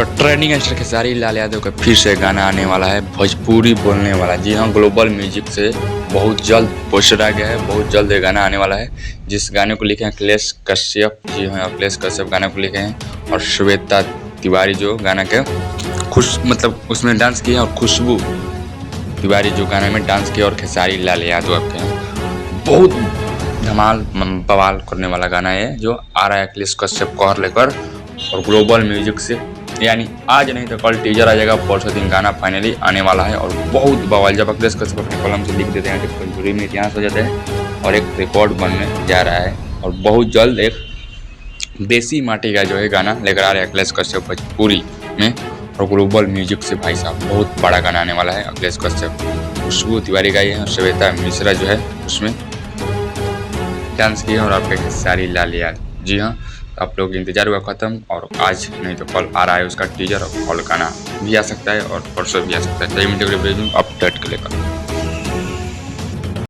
तो trending star Khesari Lal Yadav का फिर से गाना आने वाला है, भोजपुरी बोलने वाला। जी हाँ, ग्लोबल म्यूजिक से बहुत जल्द पोस्टर आ गया है, बहुत जल्द ये गाना आने वाला है। जिस गाने को लिखे हैं अखिलेश कश्यप। जी हाँ, अखिलेश कश्यप गाने को लिखे हैं और श्वेता तिवारी जो गाना के उसमें डांस किया, और खुशबू तिवारी जो गाने में डांस किया, और खेसारी लाल यादव के हैं। बहुत धमाल बवाल करने वाला गाना है जो आ रहा है अखिलेश कश्यप को लेकर, और ग्लोबल म्यूजिक से। यानी आज नहीं तो कल टीजर आ जाएगा, परसों दिन गाना फाइनली आने वाला है। और बहुत बवाल, जब अखिलेश कश्यप अपने कलम से लिख देते हैं तो भोजपुरी में इतिहास हो जाता है और एक रिकॉर्ड बनने जा रहा है। और बहुत जल्द एक देसी माटी का जो है गाना लेकर आ रहे हैं अखिलेश कश्यप भोजपुरी में, और ग्लोबल म्यूजिक से। भाई साहब बहुत बड़ा गाना आने वाला है अखिलेश कश्यप। खुशबू तिवारी गाई है और श्वेता मिश्रा जो है उसमें डांस की है, और आपके खेसारी लाल यादव। जी हाँ, आप लोग इंतजार हुआ खत्म, और आज नहीं तो कल आ रहा है उसका टीजर, और कल गाना भी आ सकता है और परसों भी आ सकता है। तो अपडेट के लेकर।